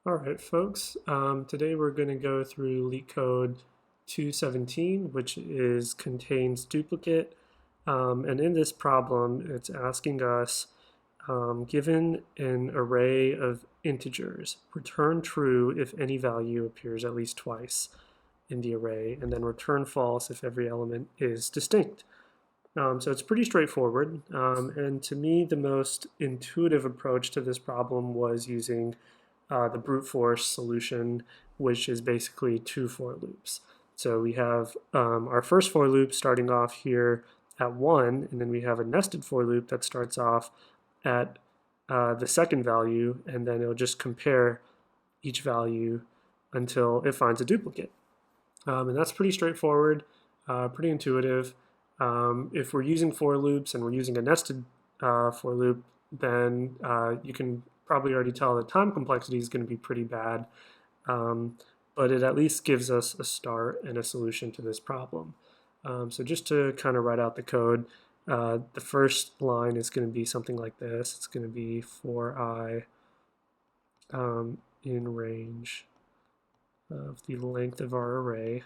All right, folks. Today we're going to go through Leetcode 217, which contains duplicate. And in this problem, it's asking us, given an array of integers, return true if any value appears at least twice in the array, and then return false if every element is distinct. So it's pretty straightforward. And to me, the most intuitive approach to this problem was using the brute force solution, which is basically two for loops. So we have our first for loop starting off here at 1, and then we have a nested for loop that starts off at the second value, and then it'll just compare each value until it finds a duplicate. And that's pretty straightforward, pretty intuitive. If we're using for loops and we're using a nested for loop, then you can probably already tell the time complexity is going to be pretty bad, but it at least gives us a start and a solution to this problem. So just to kind of write out the code, the first line is going to be something like this. It's going to be for I in range of the length of our array.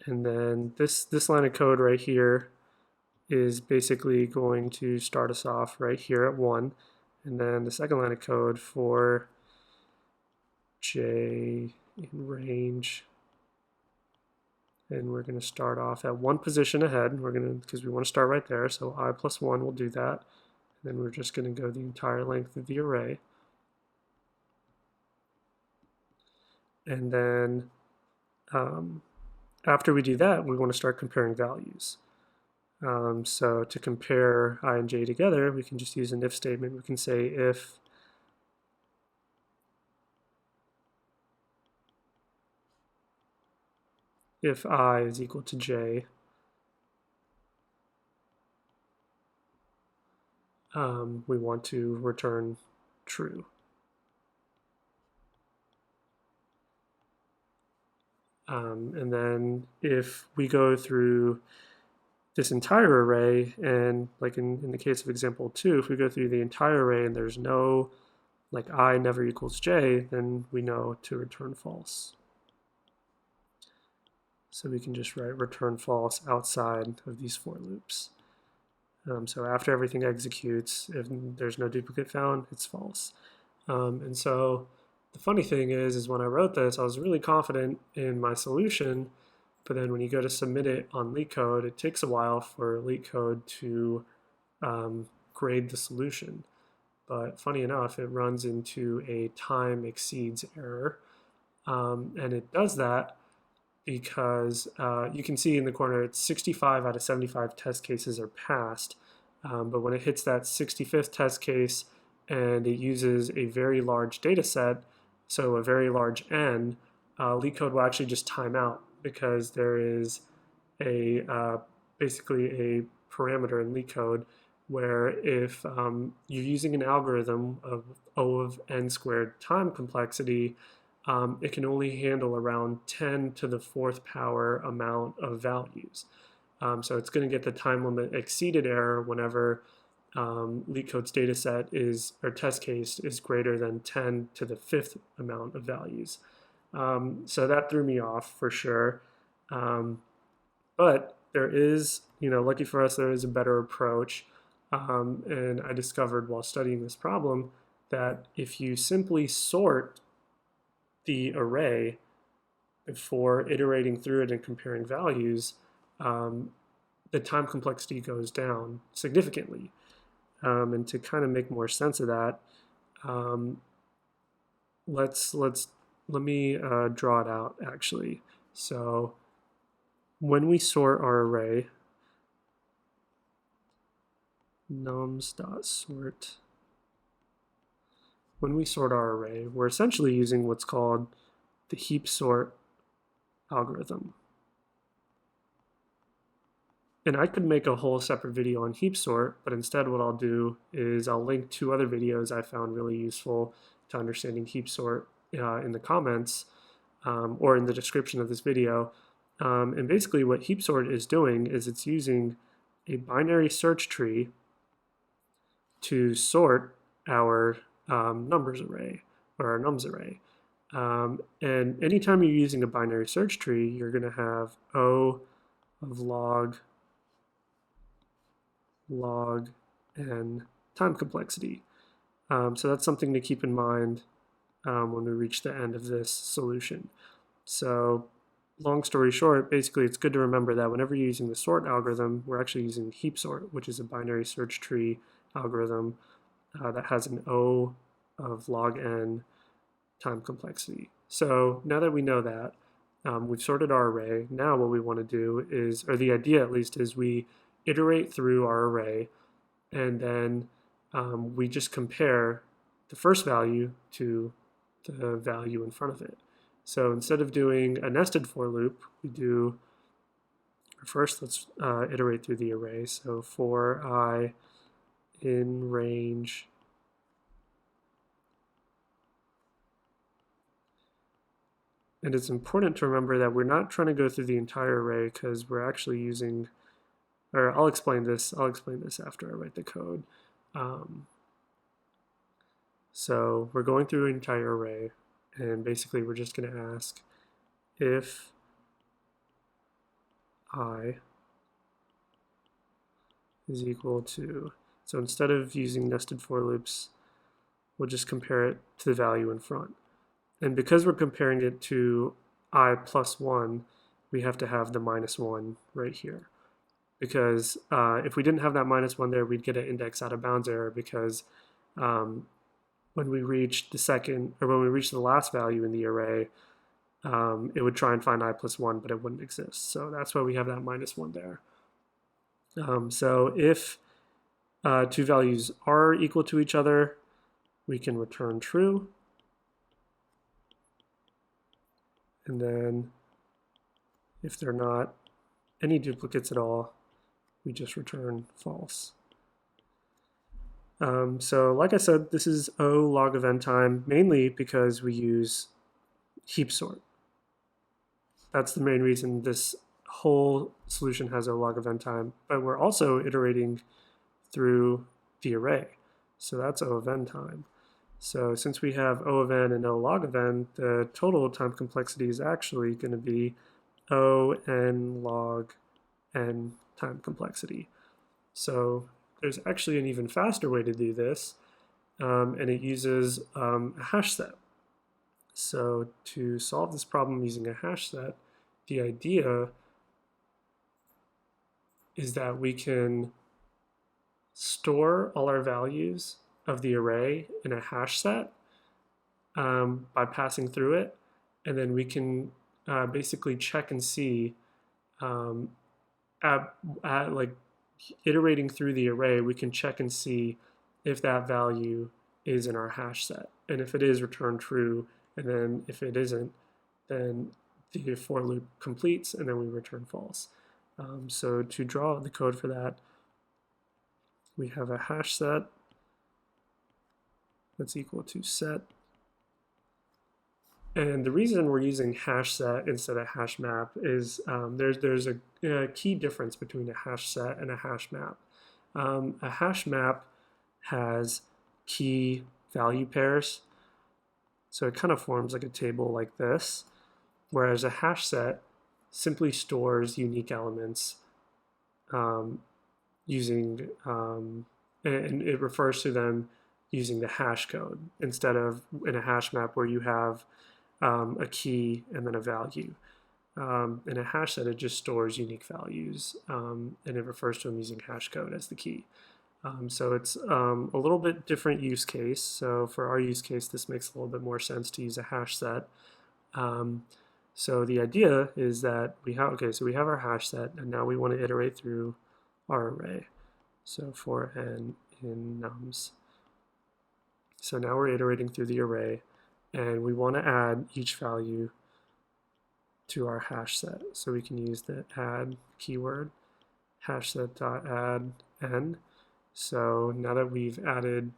And then this line of code right here is basically going to start us off right here at 1. And then the second line of code for j in range, and we're going to start off at 1 position ahead. We're going to, because we want to start right there, so I plus 1 will do that. And then we're just going to go the entire length of the array. And then after we do that, we want to start comparing values. So to compare I and j together, we can just use an if statement. We can say if I is equal to j, we want to return true. And then if we go through this entire array, and like in the case of example 2, if we go through the entire array and there's no, like I never equals j, then we know to return false. So we can just write return false outside of these for loops. So after everything executes, if there's no duplicate found, it's false. And so the funny thing is when I wrote this, I was really confident in my solution, but then when you go to submit it on Leetcode, it takes a while for Leetcode to grade the solution. But funny enough, it runs into a time exceeds error. And it does that because you can see in the corner it's 65 out of 75 test cases are passed. But when it hits that 65th test case and it uses a very large data set, so a very large N, Leetcode will actually just time out because there is a basically a parameter in Leetcode where if you're using an algorithm of O of n squared time complexity, it can only handle around 10 to the 4th power amount of values. So it's going to get the time limit exceeded error whenever Leetcode's data set is, or test case is greater than 10 to the 5th amount of values. So that threw me off for sure. But there is, lucky for us, there is a better approach. And I discovered while studying this problem that if you simply sort the array before iterating through it and comparing values, the time complexity goes down significantly. And to kind of make more sense of that, let me draw it out actually. So when we sort our array, nums.sort, when we sort our array, we're essentially using what's called the heap sort algorithm. And I could make a whole separate video on heap sort, but instead what I'll do is I'll link 2 other videos I found really useful to understanding heap sort in the comments or in the description of this video. And basically what heap sort is doing is it's using a binary search tree to sort our numbers array or our nums array. And anytime you're using a binary search tree, you're going to have O of log n time complexity. So that's something to keep in mind when we reach the end of this solution. So long story short, basically it's good to remember that whenever you're using the sort algorithm, we're actually using heap sort, which is a binary search tree algorithm that has an O of log n time complexity. So now that we know that, we've sorted our array. Now what we want to do is, or the idea at least, is we iterate through our array, and then we just compare the first value to the value in front of it. So instead of doing a nested for loop, we do, first let's iterate through the array. So for I in range and it's important to remember that we're not trying to go through the entire array because we're actually using, or I'll explain this after I write the code. So we're going through an entire array, and basically we're just going to ask if I is equal to, so instead of using nested for loops, we'll just compare it to the value in front. And because we're comparing it to I plus 1, we have to have the -1 right here. Because if we didn't have that -1 there, we'd get an index out of bounds error because when we reach the second, or when we reach the last value in the array, it would try and find I plus 1, but it wouldn't exist. So that's why we have that -1 there. So if two values are equal to each other, we can return true. And then if they're not any duplicates at all, we just return false. So like I said, this is O log of n time, mainly because we use heap sort. That's the main reason this whole solution has O log of n time, but we're also iterating through the array. So that's O of n time. So since we have O of n and O log of n, the total time complexity is actually going to be O n log n time complexity. So there's actually an even faster way to do this, and it uses a hash set. So to solve this problem using a hash set, the idea is that we can store all our values of the array in a hash set by passing through it, and then we can basically check and see like iterating through the array, we can check and see if that value is in our hash set, and if it is, return true, and then if it isn't, then the for loop completes, and then we return false. So to draw the code for that, we have a hash set that's equal to set. And the reason we're using hash set instead of hash map is there's a key difference between a hash set and a hash map. A hash map has key value pairs, so it kind of forms like a table like this, whereas a hash set simply stores unique elements using, and it refers to them using the hash code instead of in a hash map where you have a key and then a value. In a hash set, it just stores unique values, and it refers to them using hash code as the key. So it's a little bit different use case. So for our use case, this makes a little bit more sense to use a hash set. So the idea is that we have, so we have our hash set, and now we want to iterate through our array. So for n in nums. So now we're iterating through the array, and we want to add each value to our hash set. So we can use the add keyword, hashset.add n. So now that we've added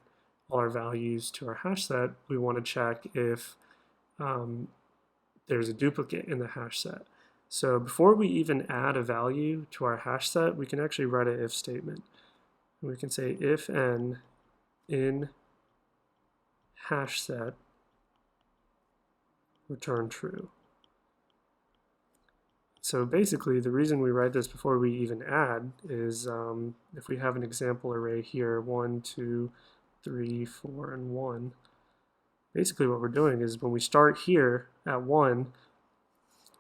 all our values to our hash set, we want to check if there's a duplicate in the hash set. So before we even add a value to our hash set, we can actually write an if statement. And we can say if n in HashSet return true. So basically, the reason we write this before we even add is if we have an example array here, 1, 2, 3, 4, and 1, basically what we're doing is when we start here at 1,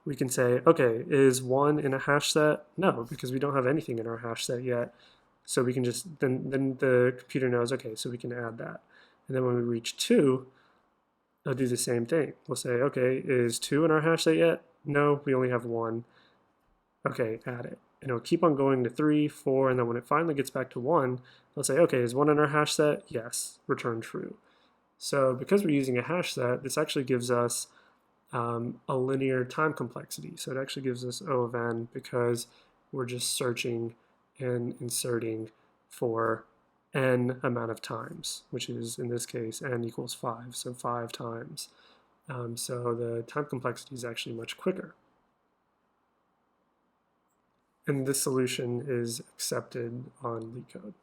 we can say, okay, is 1 in a hash set? No, because we don't have anything in our hash set yet. So we can just, then the computer knows, okay, so we can add that. And then when we reach 2, it'll do the same thing. We'll say, okay, is 2 in our hash set yet? No, we only have 1. Okay, add it. And it'll keep on going to 3, 4, and then when it finally gets back to 1, it'll say, okay, is 1 in our hash set? Yes, return true. So because we're using a hash set, this actually gives us a linear time complexity. So it actually gives us O of n because we're just searching and inserting for n amount of times, which is, in this case, n equals 5, so 5 times. So the time complexity is actually much quicker. And this solution is accepted on Leetcode.